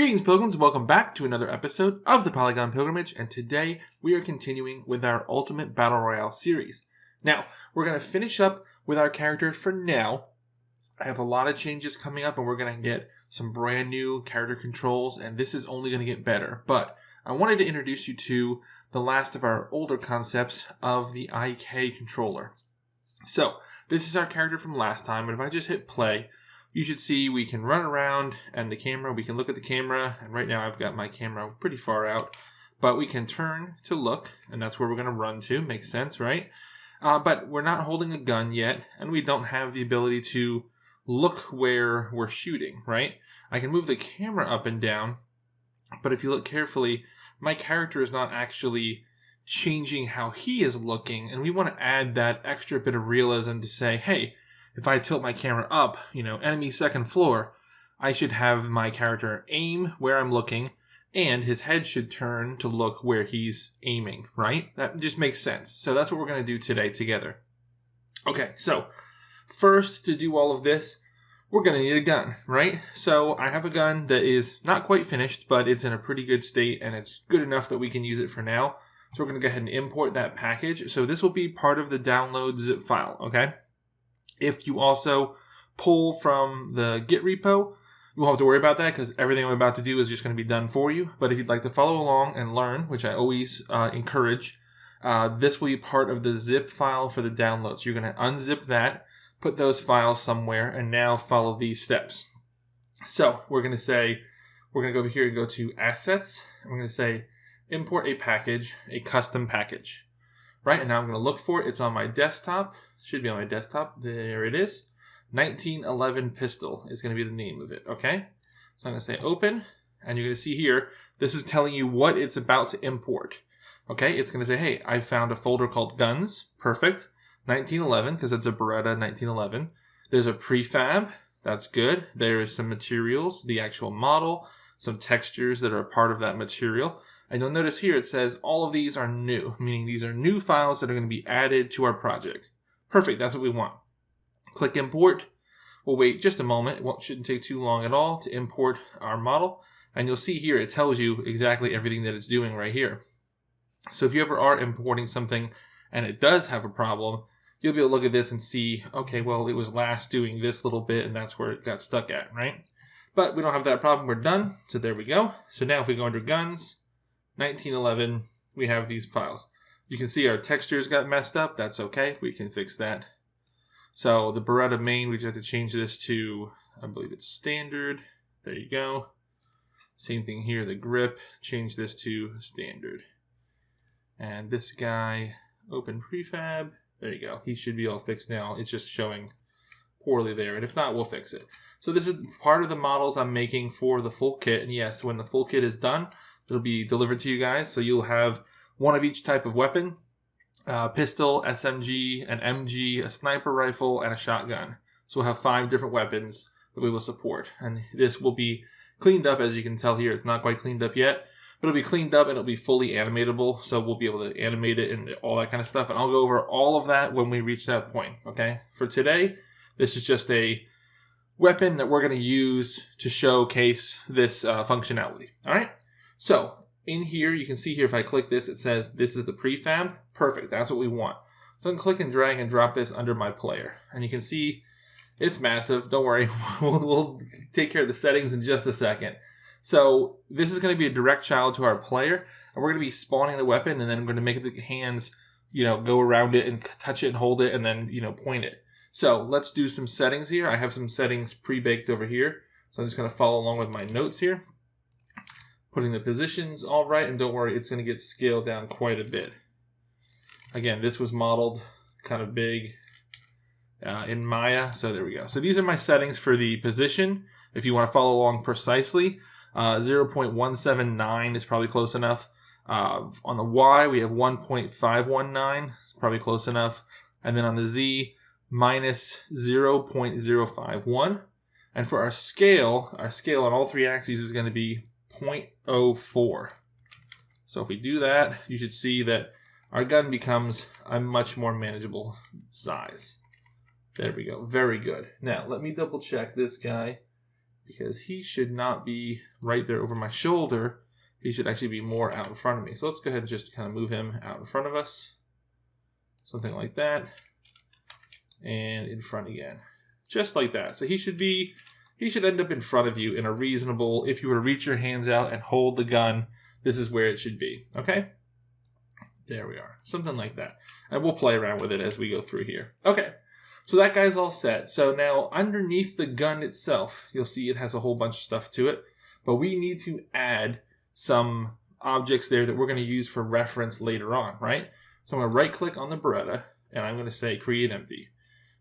Greetings, pilgrims. Welcome back to another episode of the Polygon Pilgrimage, and today we are continuing with our Ultimate Battle Royale series. Now, we're going to finish up with our characters for now. I have a lot of changes coming up, and we're going to get some brand new character controls, and this is only going to get better. But I wanted to introduce you to the last of our older concepts of the IK controller. So, this is our character from last time, and if I just hit play, you should see we can run around and we can look at the camera, and right now I've got my camera pretty far out, but we can turn to look, and that's where we're going to run to. Makes sense, right? But we're not holding a gun yet, and we don't have the ability to look where we're shooting, right? I can move the camera up and down, but if you look carefully, my character is not actually changing how he is looking, and we want to add that extra bit of realism to say, hey, if I tilt my camera up, enemy second floor, I should have my character aim where I'm looking, and his head should turn to look where he's aiming, right? That just makes sense. So that's what we're going to do today together. Okay, so first, to do all of this, we're going to need a gun, right? So I have a gun that is not quite finished, but it's in a pretty good state, and it's good enough that we can use it for now. So we're going to go ahead and import that package. So this will be part of the download zip file, okay? If you also pull from the Git repo, you won't have to worry about that because everything I'm about to do is just going to be done for you. But if you'd like to follow along and learn, which I always encourage, this will be part of the zip file for the download. So you're going to unzip that, put those files somewhere, and now follow these steps. So we're going to go over here and go to Assets. And we're going to say, import a package, a custom package. Right, and now I'm going to look for it. It's on my desktop. Should be on my desktop. There it is. 1911 Pistol is going to be the name of it, okay? So I'm going to say open, and you're going to see here, this is telling you what it's about to import. Okay, it's going to say, hey, I found a folder called Guns. Perfect. 1911, because it's a Barretta 1911. There's a prefab. That's good. There is some materials, the actual model, some textures that are a part of that material. And you'll notice here it says all of these are new, meaning these are new files that are going to be added to our project. Perfect, that's what we want. Click import. We'll wait just a moment. It shouldn't take too long at all to import our model. And you'll see here it tells you exactly everything that it's doing right here. So if you ever are importing something and it does have a problem, you'll be able to look at this and see, okay, well, it was last doing this little bit and that's where it got stuck at, right? But we don't have that problem. We're done. So there we go. So now if we go under Guns, 1911, we have these files. You can see our textures got messed up. That's okay. We can fix that. So the Barretta main, we just have to change this to, I believe it's standard. There you go. Same thing here, the grip, change this to standard. And this guy, open prefab. There you go. He should be all fixed now. It's just showing poorly there. And if not, we'll fix it. So this is part of the models I'm making for the full kit. And yes, when the full kit is done, it'll be delivered to you guys. So you'll have one of each type of weapon, pistol, SMG, an MG, a sniper rifle, and a shotgun. So we'll have 5 different weapons that we will support. And this will be cleaned up, as you can tell here. It's not quite cleaned up yet, but it'll be cleaned up and it'll be fully animatable. So we'll be able to animate it and all that kind of stuff. And I'll go over all of that when we reach that point, okay? For today, this is just a weapon that we're going to use to showcase this functionality, all right? So in here, you can see here, if I click this, it says this is the prefab. Perfect, that's what we want. So I can click and drag and drop this under my player. And you can see it's massive. Don't worry, we'll take care of the settings in just a second. So this is going to be a direct child to our player. And we're going to be spawning the weapon, and then I'm going to make the hands, go around it and touch it and hold it and then, point it. So let's do some settings here. I have some settings pre-baked over here. So I'm just going to follow along with my notes here. Putting the positions all right, and don't worry, it's going to get scaled down quite a bit. Again, this was modeled kind of big in Maya, so there we go. So these are my settings for the position. If you want to follow along precisely, 0.179 is probably close enough. On the Y, we have 1.519, probably close enough. And then on the Z, minus 0.051. And for our scale on all 3 axes is going to be 0.04. So if we do that, you should see that our gun becomes a much more manageable size. There we go. Very good. Now, let me double check this guy because he should not be right there over my shoulder. He should actually be more out in front of me. So let's go ahead and just kind of move him out in front of us. Something like that. And in front again. Just like that. So he should end up in front of you in a reasonable, if you were to reach your hands out and hold the gun, this is where it should be. Okay? There we are. Something like that. And we'll play around with it as we go through here. Okay. So that guy's all set. So now underneath the gun itself, you'll see it has a whole bunch of stuff to it. But we need to add some objects there that we're going to use for reference later on, right? So I'm going to right click on the Barretta and I'm going to say create empty.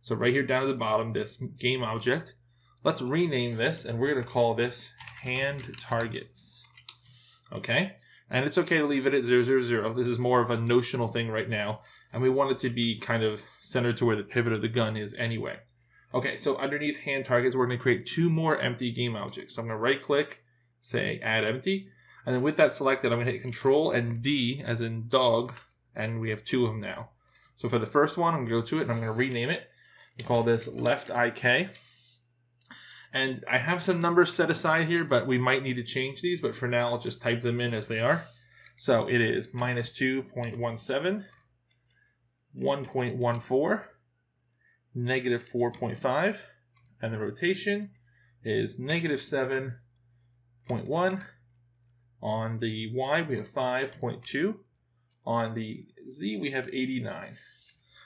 So right here down at the bottom, this game object. Let's rename this and we're going to call this hand targets. Okay? And it's okay to leave it at 000. This is more of a notional thing right now. And we want it to be kind of centered to where the pivot of the gun is anyway. Okay, so underneath hand targets, we're going to create 2 more empty game objects. So I'm going to right click, say add empty. And then with that selected, I'm going to hit Control and D as in dog. And we have 2 of them now. So for the first one, I'm going to go to it and I'm going to rename it. We'll call this left IK. And I have some numbers set aside here, but we might need to change these. But for now, I'll just type them in as they are. So it is minus 2.17, 1.14, negative 4.5, and the rotation is negative 7.1. On the Y, we have 5.2. On the Z, we have 89.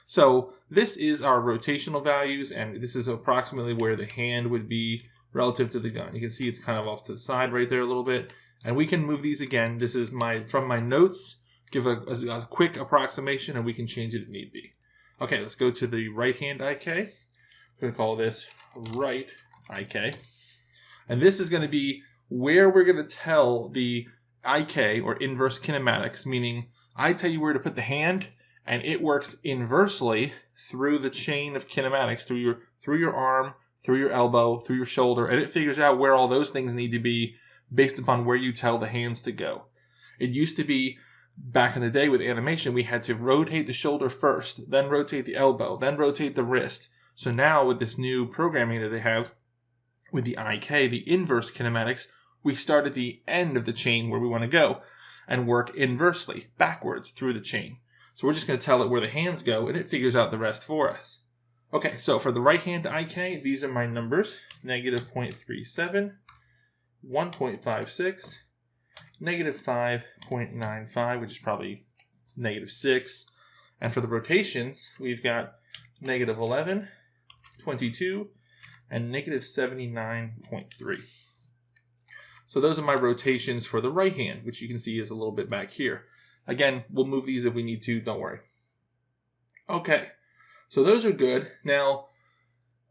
So this is our rotational values, and this is approximately where the hand would be relative to the gun. You can see it's kind of off to the side right there a little bit. And we can move these again. This is from my notes. Give a quick approximation, and we can change it if need be. Okay, let's go to the right hand IK. We're going to call this right IK. And this is going to be where we're going to tell the IK, or inverse kinematics, meaning I tell you where to put the hand, and it works inversely through the chain of kinematics, through your arm, through your elbow, through your shoulder, and it figures out where all those things need to be based upon where you tell the hands to go. It used to be, back in the day with animation, we had to rotate the shoulder first, then rotate the elbow, then rotate the wrist. So now with this new programming that they have with the IK, the inverse kinematics, we start at the end of the chain where we want to go and work inversely, backwards through the chain. So we're just going to tell it where the hands go, and it figures out the rest for us. Okay, so for the right hand IK, these are my numbers. Negative 0.37, 1.56, negative 5.95, which is probably negative 6. And for the rotations, we've got negative 11, 22, and negative 79.3. So those are my rotations for the right hand, which you can see is a little bit back here. Again, we'll move these if we need to, don't worry. Okay, so those are good. Now,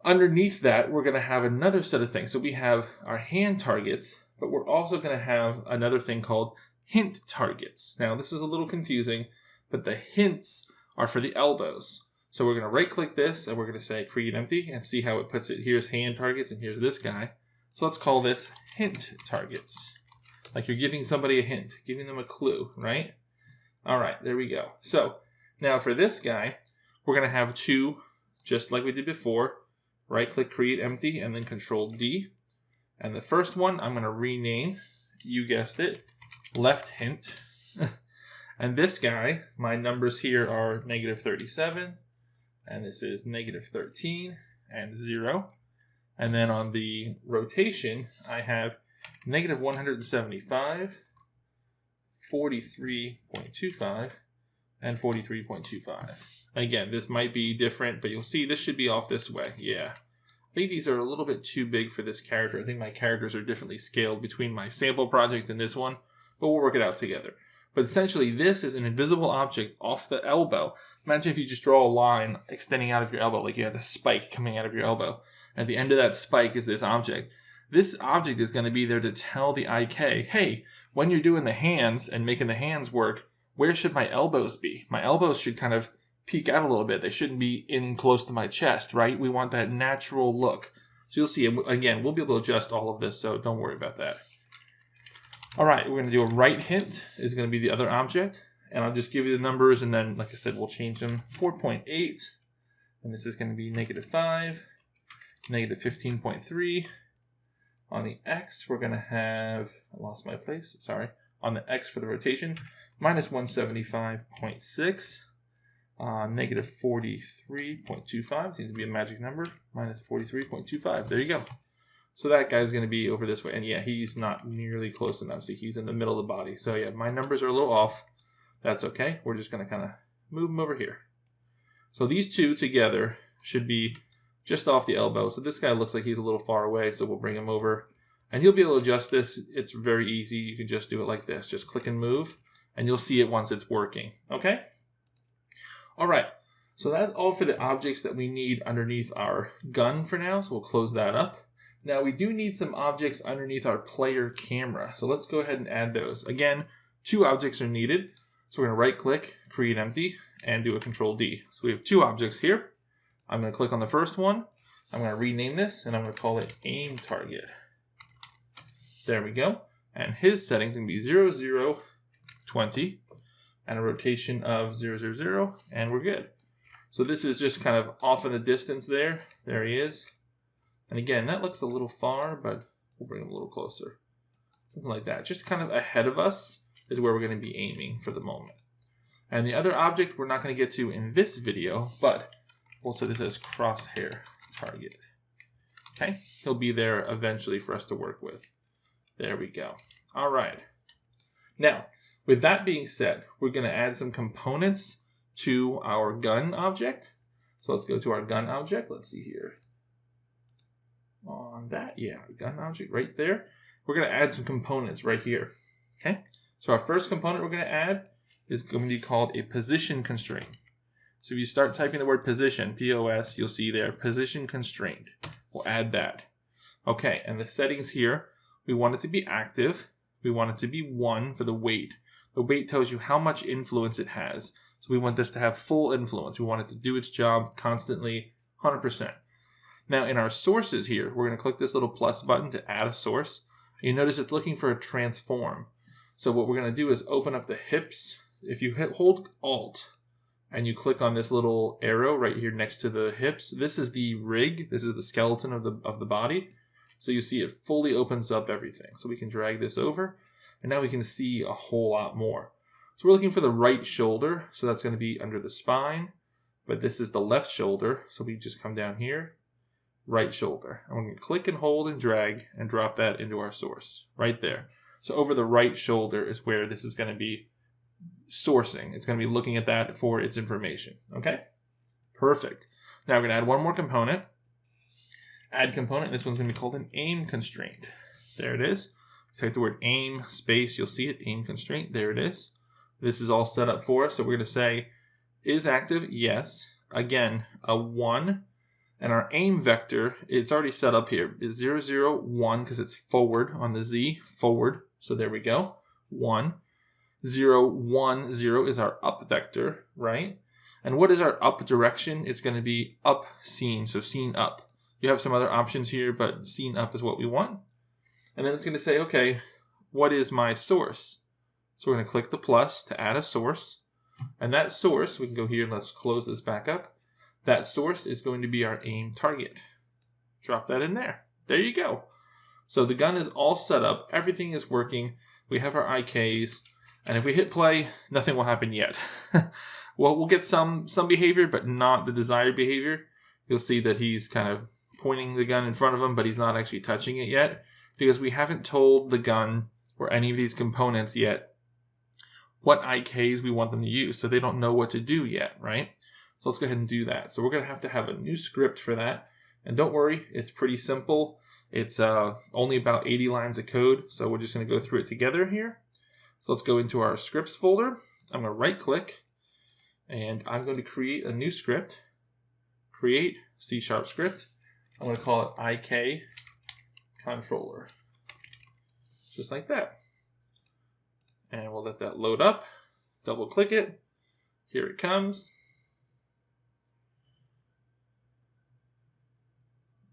underneath that, we're going to have another set of things. So we have our hand targets, but we're also going to have another thing called hint targets. Now, this is a little confusing, but the hints are for the elbows. So we're going to right-click this, and we're going to say create empty, and see how it puts it. Here's hand targets, and here's this guy. So let's call this hint targets. Like you're giving somebody a hint, giving them a clue, right? All right, there we go. So now for this guy, we're going to have 2, just like we did before. Right-click, create empty, and then Control D. And the first one, I'm going to rename, you guessed it, left hint. And this guy, my numbers here are negative 37, and this is negative 13, and 0. And then on the rotation, I have negative 175, 43.25, and 43.25. Again, this might be different, but you'll see this should be off this way. Yeah. I think these are a little bit too big for this character. I think my characters are differently scaled between my sample project and this one, but we'll work it out together. But essentially, this is an invisible object off the elbow. Imagine if you just draw a line extending out of your elbow, like you had a spike coming out of your elbow. At the end of that spike is this object. This object is going to be there to tell the IK, hey, when you're doing the hands and making the hands work, where should my elbows be? My elbows should kind of peek out a little bit. They shouldn't be in close to my chest, right? We want that natural look. So you'll see, again, we'll be able to adjust all of this, so don't worry about that. All right, we're going to do a right hint is going to be the other object. And I'll just give you the numbers, and then, like I said, we'll change them. 4.8, and this is going to be negative 5, negative 15.3, On the X, we're going to have, I lost my place, sorry. On the X for the rotation, minus 175.6. Negative 43.25 seems to be a magic number. Minus 43.25. There you go. So that guy's going to be over this way. And yeah, he's not nearly close enough. See, he's in the middle of the body. So yeah, my numbers are a little off. That's okay. We're just going to kind of move him over here. So these two together should be just off the elbow. So this guy looks like he's a little far away. So we'll bring him over. And you'll be able to adjust this. It's very easy. You can just do it like this. Just click and move. And you'll see it once it's working. Okay? All right. So that's all for the objects that we need underneath our gun for now. So we'll close that up. Now we do need some objects underneath our player camera. So let's go ahead and add those. Again, 2 objects are needed. So we're going to right click, create empty, and do a control D. So we have 2 objects here. I'm going to click on the first one. I'm going to rename this and I'm going to call it aim target. There we go. And his settings are going to be 0, 0, 20 and a rotation of 0, 0, 0, and we're good. So this is just kind of off in the distance there. There he is. And again, that looks a little far, but we'll bring him a little closer. Something like that. Just kind of ahead of us is where we're going to be aiming for the moment. And the other object we're not going to get to in this video, but we'll say this as crosshair target. Okay, he'll be there eventually for us to work with. There we go. All right. Now, with that being said, we're going to add some components to our gun object. So let's go to our gun object. Let's see here. On that, yeah, gun object right there. We're going to add some components right here. Okay, so our first component we're going to add is going to be called a position constraint. So if you start typing the word position, P-O-S, you'll see there, position constraint. We'll add that. Okay, and the settings here, we want it to be active. We want it to be 1 for the weight. The weight tells you how much influence it has. So we want this to have full influence. We want it to do its job constantly, 100%. Now in our sources here, we're going to click this little plus button to add a source. You notice it's looking for a transform. So what we're going to do is open up the hips. If you hold Alt and you click on this little arrow right here next to the hips, this is the rig. This is the skeleton of the body. So you see it fully opens up everything. So we can drag this over and now we can see a whole lot more. So we're looking for the right shoulder. So that's going to be under the spine, but this is the left shoulder. So we just come down here. Right shoulder. I'm going to click and hold and drag and drop that into our source right there. So over the right shoulder is where this is going to be sourcing. It's going to be looking at that for its information. Okay? Perfect. Now we're going to add one more component. Add component. This one's going to be called an aim constraint. There it is. Type the word aim space. You'll see it. Aim constraint. There it is. This is all set up for us. So we're going to say is active. Yes. Again, a 1. And our aim vector, it's already set up here, is 0, 0, 1, because it's forward on the Z, forward. So there we go, 1. 0, 1, 0 is our up vector, right? And what is our up direction? It's going to be up seen, so seen up. You have some other options here, but seen up is what we want. And then it's going to say, okay, what is my source? So we're going to click the plus to add a source. And that source, we can go here and let's close this back up. That source is going to be our aim target. Drop that in there. There you go. So the gun is all set up. Everything is working. We have our IKs. And if we hit play, nothing will happen yet. Well, we'll get some behavior, but not the desired behavior. You'll see that he's kind of pointing the gun in front of him, but he's not actually touching it yet. Because we haven't told the gun or any of these components yet what IKs we want them to use. So they don't know what to do yet, right? So let's go ahead and do that. So we're going to have a new script for that. And don't worry, it's pretty simple. It's only about 80 lines of code. So we're just going to go through it together here. So let's go into our scripts folder. I'm going to right click and I'm going to create a new script. Create C# script. I'm going to call it IK controller. Just like that. And we'll let that load up. Double click it. Here it comes.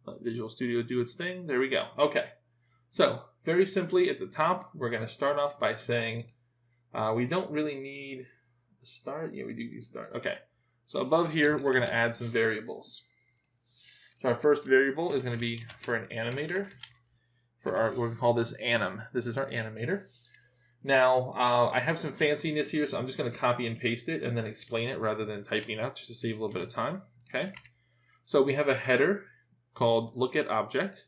Let Visual Studio do its thing. There we go. Okay. So, very simply at the top, we're going to start off by saying we don't really need a start. Yeah, we do need start. Okay. So above here, we're going to add some variables. So our first variable is going to be for an animator. for our, we're going to call this anim. This is our animator. Now, I have some fanciness here, so I'm just going to copy and paste it and then explain it rather than typing out, just to save a little bit of time. Okay. So we have a header called look at object,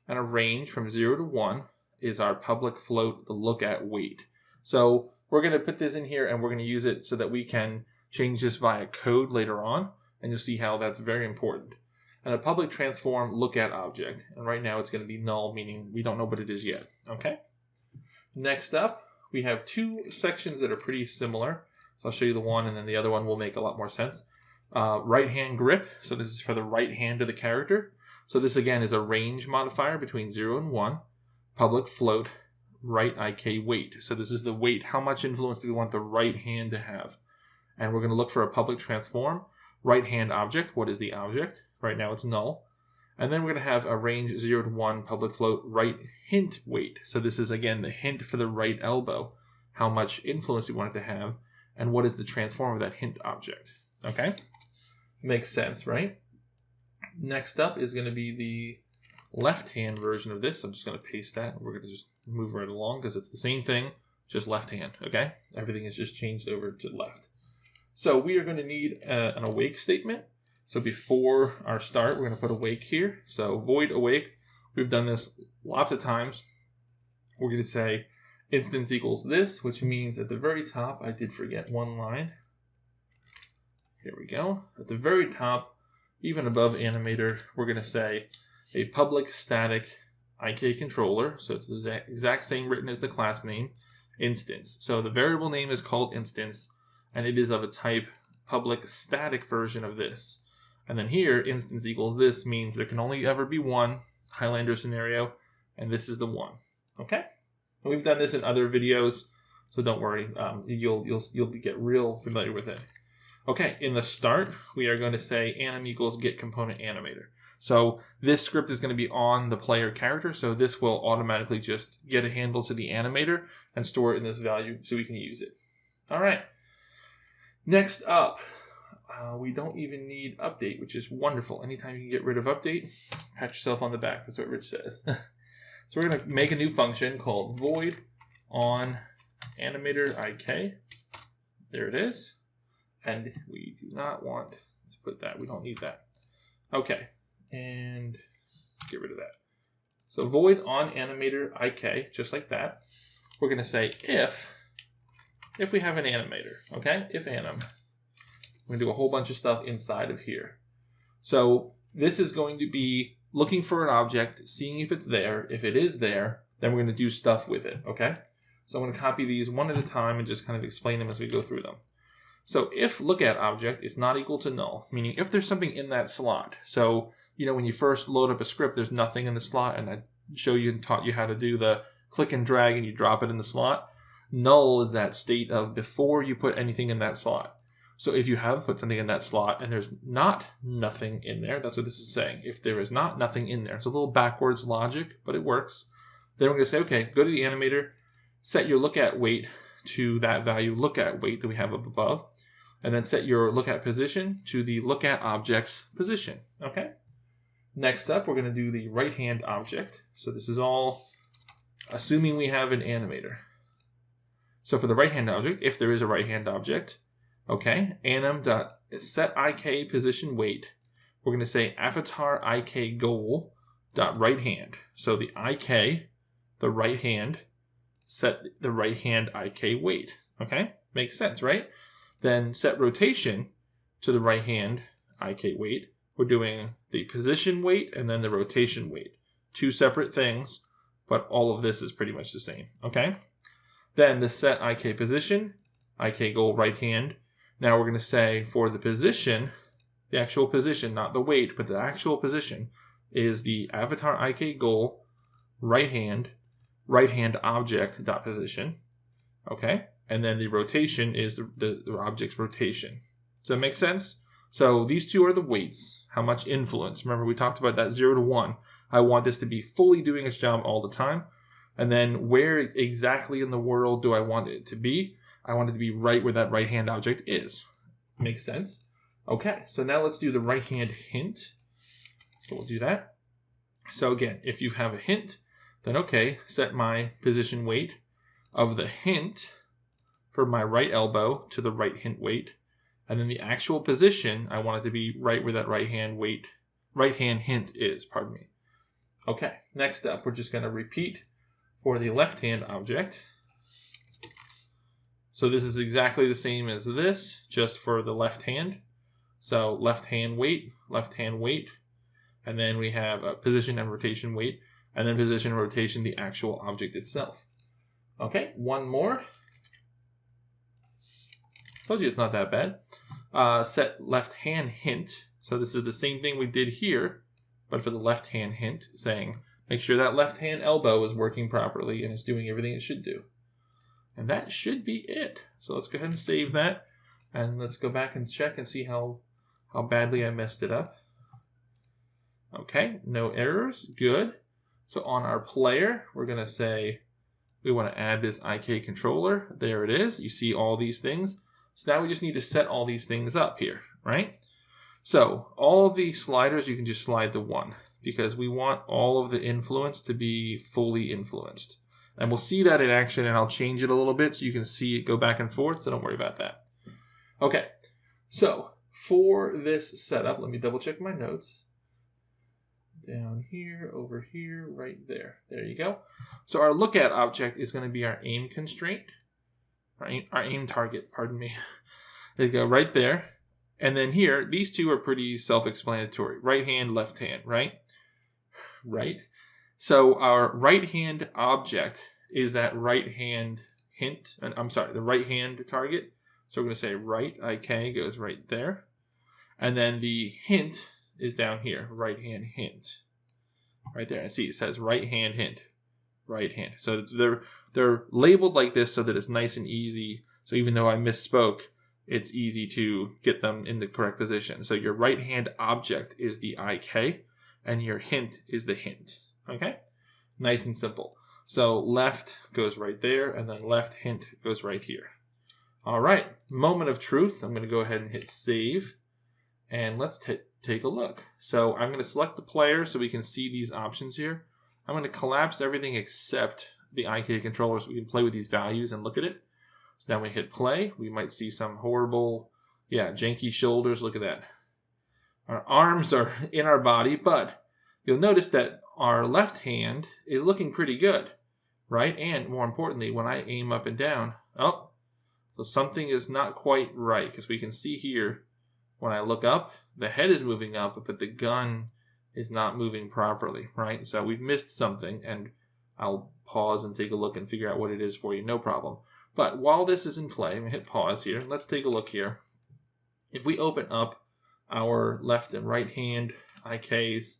and a range from 0 to 1 is our public float, the look at weight. So we're going to put this in here and we're going to use it so that we can change this via code later on, and you'll see how that's very important. And a public transform look at object, and right now it's going to be null, meaning we don't know what it is yet. Okay. Next up, we have two sections that are pretty similar. So I'll show you the one, and then the other one will make a lot more sense. Right hand grip. So this is for the right hand of the character. So this again is a range modifier between 0 and 1. Public float right IK weight. So this is the weight. How much influence do we want the right hand to have? And we're going to look for a public transform. Right hand object. What is the object? Right now it's null. And then we're going to have a range 0 to 1 public float right hint weight. So this is again the hint for the right elbow. How much influence do we want it to have? And what is the transform of that hint object? Okay? Makes sense, right? Next up is going to be the left hand version of this. I'm just going to paste that. We're going to just move right along because it's the same thing, just left hand. Okay? Everything is just changed over to left. So we are going to need an awake statement. So before our start, we're going to put awake here. So void awake. We've done this lots of times. We're going to say instance equals this, which means at the very top, I did forget one line. Here we go. At the very top, even above animator, we're going to say a public static IK controller. So it's the exact same written as the class name, instance. So the variable name is called instance, and it is of a type public static version of this. And then here, instance equals this means there can only ever be one Highlander scenario, and this is the one. Okay? And we've done this in other videos, so don't worry. You'll get real familiar with it. Okay, in the start, we are going to say anim equals get component animator. So this script is going to be on the player character, so this will automatically just get a handle to the animator and store it in this value so we can use it. All right. Next up, we don't even need update, which is wonderful. Anytime you can get rid of update, pat yourself on the back. That's what Rich says. So we're going to make a new function called void on animator IK. There it is. And we do not want to put that. We don't need that. Okay. And get rid of that. So void on animator IK, just like that. We're going to say if we have an animator. Okay? If anim. We're going to do a whole bunch of stuff inside of here. So this is going to be looking for an object, seeing if it's there. If it is there, then we're going to do stuff with it. Okay? So I'm going to copy these one at a time and just kind of explain them as we go through them. So if look at object is not equal to null, meaning if there's something in that slot. So, you know, when you first load up a script, there's nothing in the slot, and I show you and taught you how to do the click and drag and you drop it in the slot. Null is that state of before you put anything in that slot. So if you have put something in that slot and there's not nothing in there, that's what this is saying. If there is not nothing in there, it's a little backwards logic, but it works. Then we're going to say, okay, go to the animator, set your look at weight to that value look at weight that we have up above. And then set your look at position to the look at object's position. Okay. Next up, we're going to do the right hand object. So this is all assuming we have an animator. So for the right hand object, if there is a right hand object, okay, anim.set IK position weight. We're going to say avatar IK goal dot right hand. So the IK, the right hand, set the right hand IK weight. Okay, makes sense, right? Then set rotation to the right hand IK weight. We're doing the position weight and then the rotation weight. Two separate things, but all of this is pretty much the same. Okay? Then the set IK position, IK goal right hand. Now we're going to say for the position, the actual position, not the weight, but the actual position is the avatar IK goal right hand object dot position. Okay? And then the rotation is the object's rotation. Does that make sense? So these two are the weights. How much influence? Remember, we talked about that 0 to 1. I want this to be fully doing its job all the time. And then where exactly in the world do I want it to be? I want it to be right where that right hand object is. Makes sense? Okay, so now let's do the right hand hint. So we'll do that. So again, if you have a hint, then okay, set my position weight of the hint for my right elbow to the right hint weight. And then the actual position, I want it to be right where that right hand hint is, pardon me. Okay, next up, we're just going to repeat for the left hand object. So this is exactly the same as this, just for the left hand. So left hand weight, and then we have a position and rotation weight, and then position and rotation, the actual object itself. Okay, one more. Told you it's not that bad. Set left hand hint. So this is the same thing we did here, but for the left hand hint, saying make sure that left hand elbow is working properly and is doing everything it should do. And that should be it. So let's go ahead and save that, and let's go back and check and see how badly I messed it up. Okay, no errors, good. So on our player, we're going to say we want to add this IK controller. There it is. You see all these things. So now we just need to set all these things up here, right? So all of the sliders, you can just slide to 1 because we want all of the influence to be fully influenced. And we'll see that in action, and I'll change it a little bit so you can see it go back and forth, so don't worry about that. Okay, so for this setup, let me double check my notes. Down here, over here, right there. There you go. So our look at object is going to be our aim constraint. Our aim target, pardon me. There you go, right there. And then here, these two are pretty self-explanatory. Right hand, left hand, right? Right. So our right hand object is that right hand hint. I'm sorry, the right hand target. So we're going to say right, IK goes right there. And then the hint is down here, right hand hint. Right there. And see, it says right hand hint. Right hand. So they're labeled like this so that it's nice and easy. So even though I misspoke, it's easy to get them in the correct position. So your right hand object is the IK, and your hint is the hint. Okay? Nice and simple. So left goes right there, and then left hint goes right here. All right, moment of truth. I'm going to go ahead and hit save, and let's take a look. So I'm going to select the player so we can see these options here. I'm going to collapse everything except the IK controller so we can play with these values and look at it. So now we hit play. We might see some horrible, janky shoulders. Look at that. Our arms are in our body, but you'll notice that our left hand is looking pretty good, right? And more importantly, when I aim up and down, so something is not quite right, because we can see here, when I look up, the head is moving up, but the gun is not moving properly, right? So we've missed something, and I'll pause and take a look and figure out what it is for you, no problem. But while this is in play, I'm going to hit pause here. Let's take a look here. If we open up our left and right hand IKs,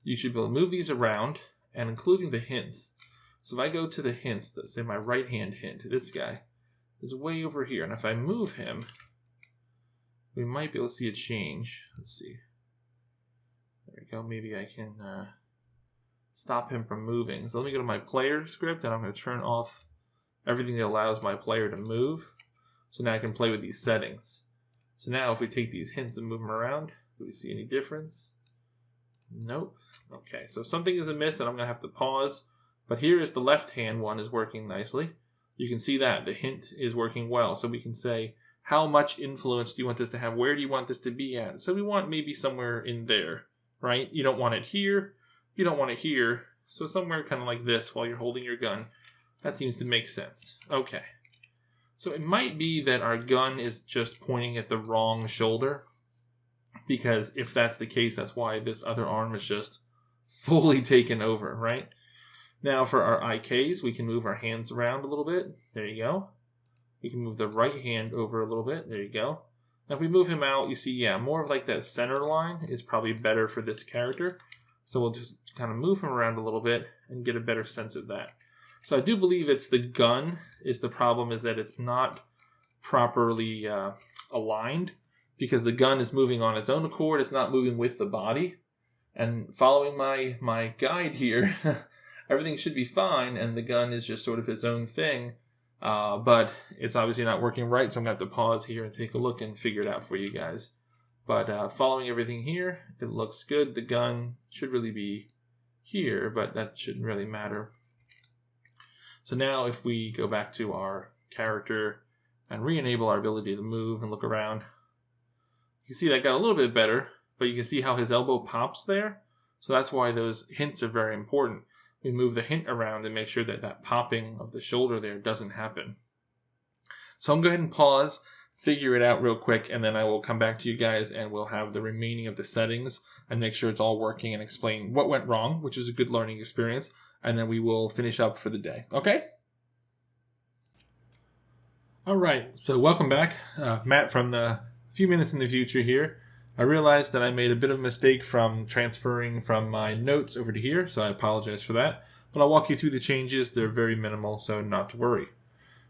you should be able to move these around, and including the hints. So if I go to the hints, let's say my right hand hint, this guy is way over here. And if I move him, we might be able to see a change. Let's see. There we go. Maybe I can stop him from moving. So let me go to my player script, and I'm going to turn off everything that allows my player to move. So now I can play with these settings. So now if we take these hints and move them around, do we see any difference? Nope. Okay, so something is amiss, and I'm going to have to pause. But here is the left hand one is working nicely. You can see that the hint is working well. So we can say, how much influence do you want this to have? Where do you want this to be at? So we want maybe somewhere in there, right? You don't want it here. You don't want it here. So somewhere kind of like this while you're holding your gun. That seems to make sense. Okay. So it might be that our gun is just pointing at the wrong shoulder, because if that's the case, that's why this other arm is just fully taken over, right? Now for our IKs, we can move our hands around a little bit. There you go. We can move the right hand over a little bit. There you go. Now if we move him out, you see, more of like that center line is probably better for this character. So we'll just kind of move him around a little bit and get a better sense of that. So I do believe it's the gun is the problem, is that it's not properly aligned, because the gun is moving on its own accord. It's not moving with the body. And following my guide here, everything should be fine, and the gun is just sort of its own thing. But it's obviously not working right, so I'm going to have to pause here and take a look and figure it out for you guys. But following everything here, it looks good. The gun should really be here, but that shouldn't really matter. So now if we go back to our character and re-enable our ability to move and look around, you can see that got a little bit better, but you can see how his elbow pops there. So that's why those hints are very important. We move the hint around and make sure that that popping of the shoulder there doesn't happen. So I'm going to go ahead and pause, figure it out real quick, and then I will come back to you guys and we'll have the remaining of the settings and make sure it's all working and explain what went wrong, which is a good learning experience, and then we will finish up for the day. Okay? All right, so welcome back. Matt from the few minutes in the future here. I realized that I made a bit of a mistake from transferring from my notes over to here, so I apologize for that. But I'll walk you through the changes. They're very minimal, so not to worry.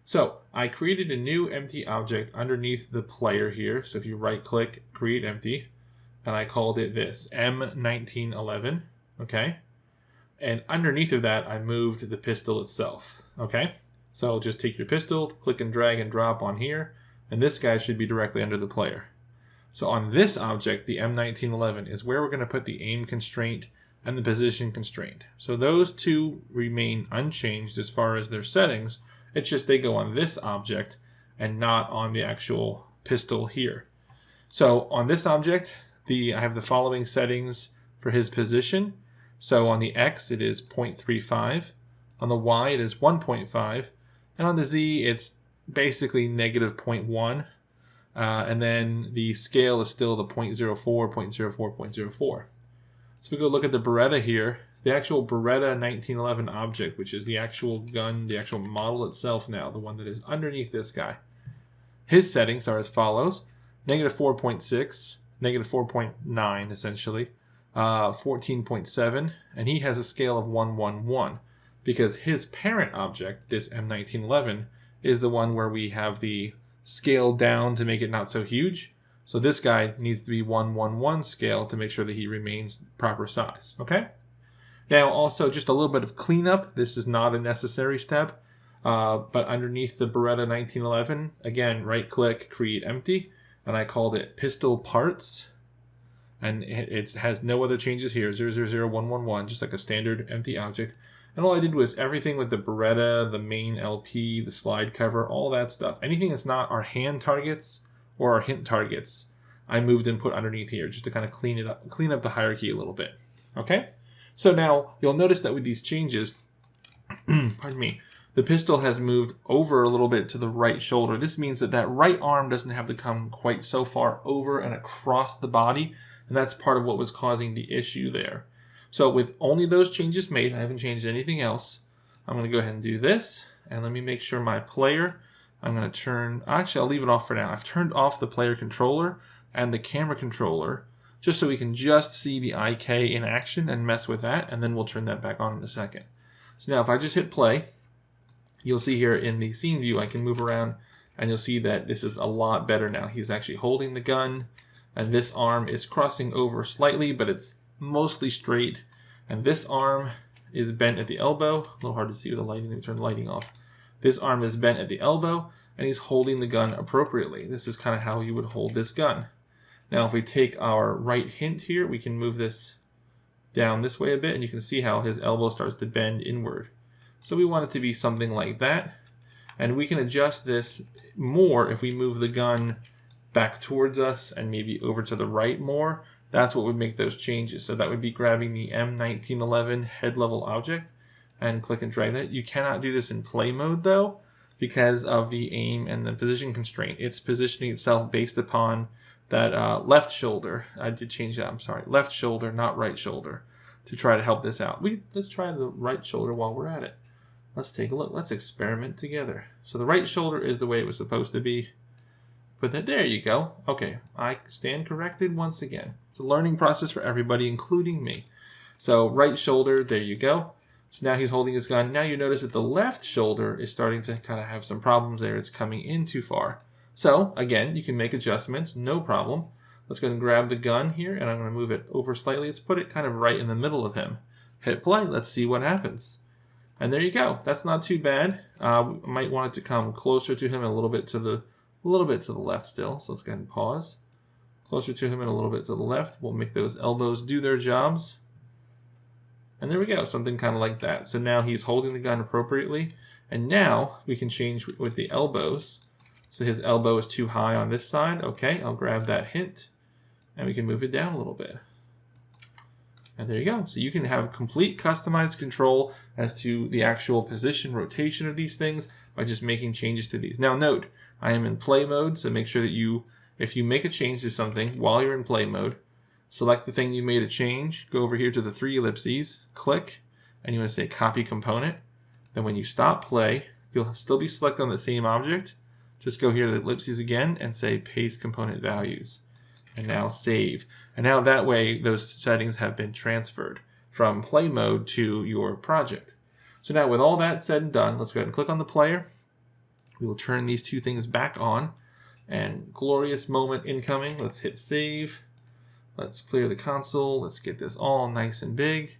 So I created a new empty object underneath the player here. So if you right-click, create empty, and I called it this, M1911, okay? And underneath of that, I moved the pistol itself, okay? So just take your pistol, click and drag and drop on here, and this guy should be directly under the player. So on this object, the M1911, is where we're going to put the aim constraint and the position constraint. So those two remain unchanged as far as their settings. It's just they go on this object and not on the actual pistol here. So on this object, I have the following settings for his position. So on the X, it is 0.35. On the Y, it is 1.5. And on the Z, it's basically negative 0.1. And then the scale is still the 0.04, 0.04, 0.04. So if we go look at the Barretta here, the actual Barretta 1911 object, which is the actual gun, the actual model itself now, the one that is underneath this guy. His settings are as follows: negative 4.6, negative 4.9 essentially, 14.7, and he has a scale of 111 because his parent object, this M1911, is the one where we have the scale down to make it not so huge. So this guy needs to be 111 scale to make sure that he remains proper size. Okay? Now also just a little bit of cleanup. This is not a necessary step, but underneath the Barretta 1911, again, right click, create empty, and I called it pistol parts. And it has no other changes here, 000111, just like a standard empty object. And all I did was everything with the Barretta, the main LP, the slide cover, all that stuff. Anything that's not our hand targets or our hint targets, I moved and put underneath here just to kind of clean up the hierarchy a little bit. Okay? So now you'll notice that with these changes, pardon me, the pistol has moved over a little bit to the right shoulder. This means that that right arm doesn't have to come quite so far over and across the body, and that's part of what was causing the issue there. So with only those changes made, I haven't changed anything else. I'm going to go ahead and do this, and let me make sure my player, I'm going to turn, actually I'll leave it off for now. I've turned off the player controller and the camera controller just so we can just see the IK in action and mess with that, and then we'll turn that back on in a second. So now if I just hit play, you'll see here in the scene view, I can move around, and you'll see that this is a lot better now. He's actually holding the gun, and this arm is crossing over slightly, but it's mostly straight, and this arm is bent at the elbow. A little hard to see with the lighting. Let me turn the lighting off. This arm is bent at the elbow, and he's holding the gun appropriately. This is kind of how you would hold this gun. Now if we take our right hint here, we can move this down this way a bit, and you can see how his elbow starts to bend inward. So we want it to be something like that, and we can adjust this more if we move the gun back towards us and maybe over to the right more. That's what would make those changes. So that would be grabbing the M1911 head level object and click and drag that. You cannot do this in play mode though, because of the aim and the position constraint. It's positioning itself based upon that left shoulder. I did change that, I'm sorry. Left shoulder, not right shoulder, to try to help this out. Let's try the right shoulder while we're at it. Let's take a look. Let's experiment together. So the right shoulder is the way it was supposed to be. But there you go. Okay, I stand corrected once again. It's a learning process for everybody, including me. So right shoulder, there you go. So now he's holding his gun. Now you notice that the left shoulder is starting to kind of have some problems there. It's coming in too far. So again, you can make adjustments, no problem. Let's go and grab the gun here, and I'm going to move it over slightly. Let's put it kind of right in the middle of him. Hit play. Let's see what happens. And there you go. That's not too bad. We might want it to come closer to him, a little bit to the left still. So let's go ahead and pause. Closer to him and a little bit to the left. We'll make those elbows do their jobs. And there we go, something kind of like that. So now he's holding the gun appropriately, And now we can change with the elbows. So his elbow is too high on this side. Okay, I'll grab that hint and we can move it down a little bit. And there you go. So you can have complete customized control as to the actual position, rotation of these things by just making changes to these. Now note, I am in play mode, so make sure that if you make a change to something while you're in play mode, select the thing you made a change, go over here to the 3 ellipses, click, and you want to say copy component. Then when you stop play, you'll still be selected on the same object. Just go here to the ellipses again and say paste component values. And now save. And now that way those settings have been transferred from play mode to your project. So now with all that said and done, let's go ahead and click on the player. We will turn these 2 things back on. And glorious moment incoming. Let's hit save. Let's clear the console. Let's get this all nice and big.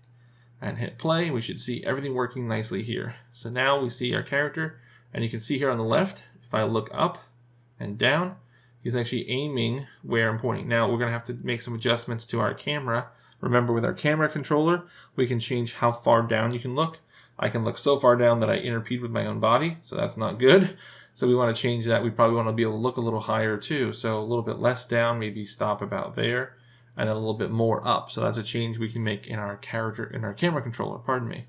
And hit play. We should see everything working nicely here. So now we see our character. And you can see here on the left, if I look up and down, he's actually aiming where I'm pointing. Now we're going to have to make some adjustments to our camera. Remember, with our camera controller, we can change how far down you can look. I can look so far down that I interpede with my own body, so that's not good. So we want to change that. We probably want to be able to look a little higher too. So a little bit less down, maybe stop about there, and then a little bit more up. So that's a change we can make in our camera controller, pardon me.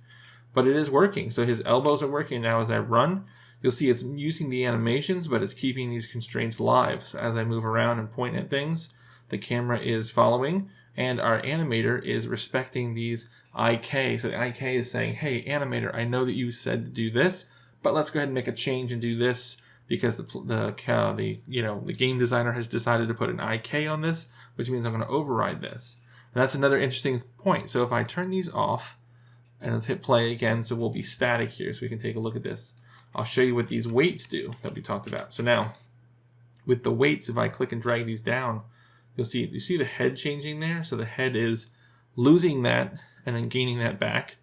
But it is working. So his elbows are working now as I run. You'll see it's using the animations, but it's keeping these constraints live. So as I move around and point at things, the camera is following, and our animator is respecting these IK. So the IK is saying, hey, animator, I know that you said to do this, but let's go ahead and make a change and do this because the game designer has decided to put an IK on this, which means I'm going to override this. And that's another interesting point. So if I turn these off, and let's hit play again, so we'll be static here, so we can take a look at this. I'll show you what these weights do that we talked about. So now, with the weights, if I click and drag these down, you see the head changing there? So the head is losing that and then gaining that back.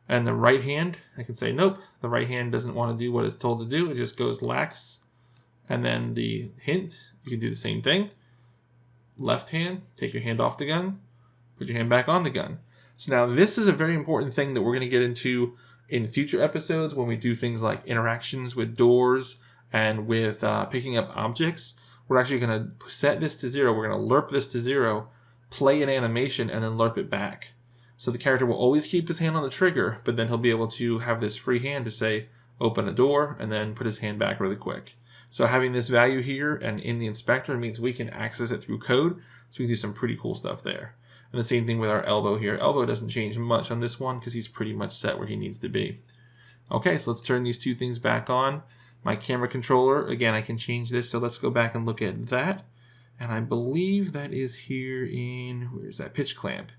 And the right hand, I can say, nope, the right hand doesn't want to do what it's told to do. It just goes lax. And then the hint, you can do the same thing. Left hand, take your hand off the gun, put your hand back on the gun. So now this is a very important thing that we're going to get into in future episodes when we do things like interactions with doors and with picking up objects. We're actually going to set this to 0. We're going to lerp this to 0, play an animation, and then lerp it back. So the character will always keep his hand on the trigger, but then he'll be able to have this free hand to say, open a door, and then put his hand back really quick. So having this value here and in the inspector means we can access it through code, so we can do some pretty cool stuff there. And the same thing with our elbow here. Elbow doesn't change much on this one because he's pretty much set where he needs to be. Okay, so let's turn these 2 things back on. My camera controller, again, I can change this, so let's go back and look at that. And I believe that is here in, where's that, pitch clamp.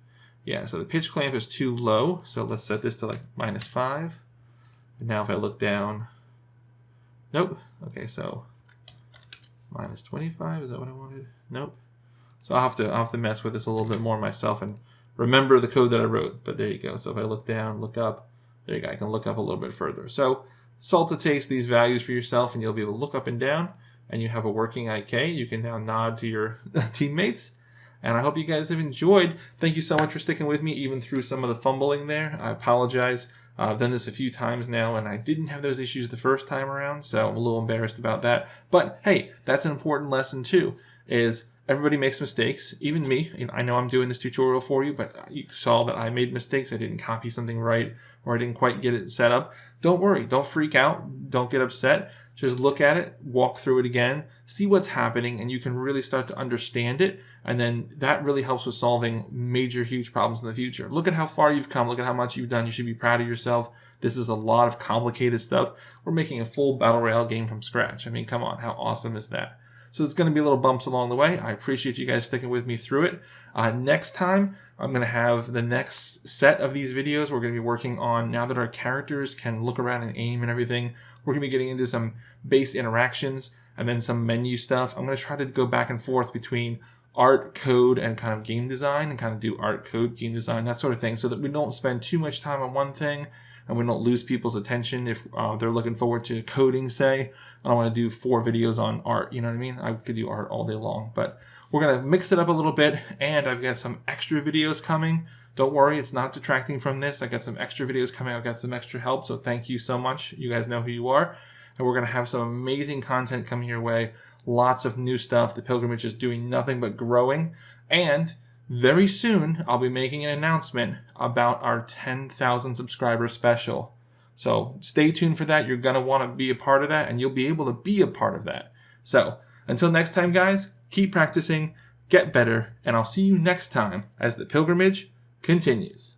Yeah, so the pitch clamp is too low, so let's set this to like -5. And now if I look down, nope. Okay, so -25, is that what I wanted? Nope. So I'll have to mess with this a little bit more myself and remember the code that I wrote. But there you go. So if I look down, look up, there you go. I can look up a little bit further. So salt to taste these values for yourself, and you'll be able to look up and down, and you have a working IK. You can now nod to your teammates. And I hope you guys have enjoyed. Thank you so much for sticking with me, even through some of the fumbling there. I apologize. I've done this a few times now, and I didn't have those issues the first time around, so I'm a little embarrassed about that. But hey, that's an important lesson too, is everybody makes mistakes, even me. I know I'm doing this tutorial for you, but you saw that I made mistakes. I didn't copy something right, or I didn't quite get it set up. Don't worry. Don't freak out. Don't get upset. Just look at it, walk through it again, see what's happening, and you can really start to understand it. And then that really helps with solving major, huge problems in the future. Look at how far you've come. Look at how much you've done. You should be proud of yourself. This is a lot of complicated stuff. We're making a full Battle Royale game from scratch. I mean, come on. How awesome is that? So it's going to be little bumps along the way. I appreciate you guys sticking with me through it. Next time, I'm going to have the next set of these videos we're going to be working on. Now that our characters can look around and aim and everything, we're going to be getting into some base interactions and then some menu stuff. I'm going to try to go back and forth between art, code, and kind of game design, and kind of do art, code, game design, that sort of thing, so that we don't spend too much time on one thing and we don't lose people's attention if they're looking forward to coding, say. I don't want to do 4 videos on art, you know what I mean? I could do art all day long, but we're going to mix it up a little bit, and I've got some extra videos coming don't worry, it's not detracting from this. I got some extra videos coming out, got some extra help, so thank you so much. You guys know who you are. And we're going to have some amazing content coming your way. Lots of new stuff. The pilgrimage is doing nothing but growing. And very soon, I'll be making an announcement about our 10,000 subscriber special. So stay tuned for that. You're going to want to be a part of that, and you'll be able to be a part of that. So until next time, guys, keep practicing, get better, and I'll see you next time as the pilgrimage continues.